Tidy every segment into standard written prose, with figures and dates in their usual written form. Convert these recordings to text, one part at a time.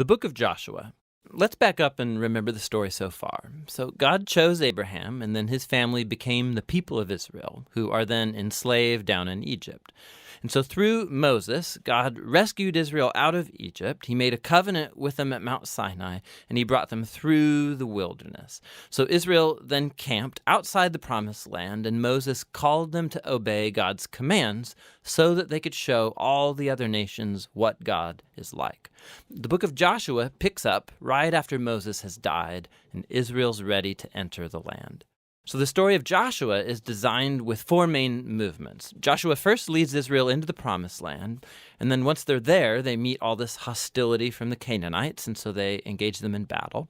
The book of Joshua. Let's back up and remember the story so far. So God chose Abraham, and then his family became the people of Israel, who are then enslaved down in Egypt. And so through Moses, God rescued Israel out of Egypt. He made a covenant with them at Mount Sinai, and he brought them through the wilderness. So Israel then camped outside the promised land, and Moses called them to obey God's commands so that they could show all the other nations what God is like. The book of Joshua picks up right after Moses has died, and Israel's ready to enter the land. So the story of Joshua is designed with four main movements. Joshua first leads Israel into the promised land, and then once they're there, they meet all this hostility from the Canaanites, and so they engage them in battle.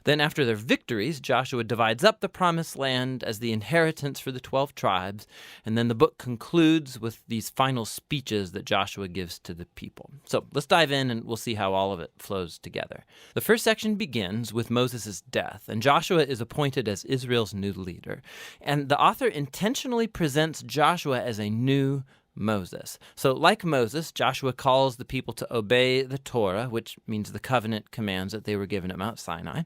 Then after their victories, Joshua divides up the promised land as the inheritance for the 12 tribes, and then the book concludes with these final speeches that Joshua gives to the people. So let's dive in and we'll see how all of it flows together. The first section begins with Moses' death, and Joshua is appointed as Israel's new leader. And the author intentionally presents Joshua as a new Moses. So like Moses, Joshua calls the people to obey the Torah, which means the covenant commands that they were given at Mount Sinai.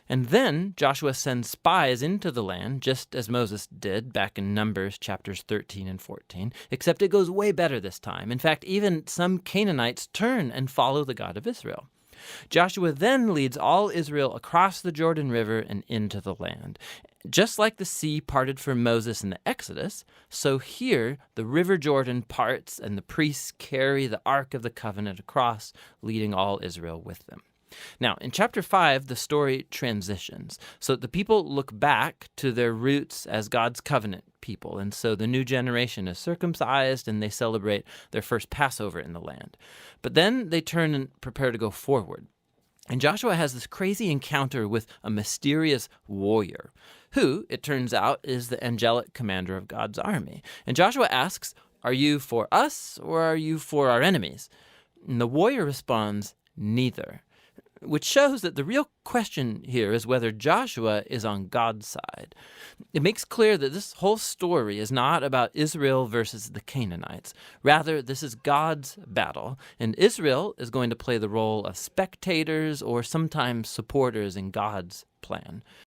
And then Joshua sends spies into the land, just as Moses did back in Numbers chapters 13 and 14, except it goes way better this time. In fact, even some Canaanites turn and follow the God of Israel. Joshua then leads all Israel across the Jordan River and into the land. Just like the sea parted for Moses in the Exodus, so here the river Jordan parts and the priests carry the Ark of the Covenant across, leading all Israel with them. Now, in chapter 5, the story transitions. So the people look back to their roots as God's covenant people, and so the new generation is circumcised and they celebrate their first Passover in the land. But then they turn and prepare to go forward. And Joshua has this crazy encounter with a mysterious warrior, who, it turns out, is the angelic commander of God's army. And Joshua asks, "Are you for us or are you for our enemies?" And the warrior responds, "Neither," which shows that the real question here is whether Joshua is on God's side. It makes clear that this whole story is not about Israel versus the Canaanites. Rather, this is God's battle, and Israel is going to play the role of spectators or sometimes supporters in God's plan.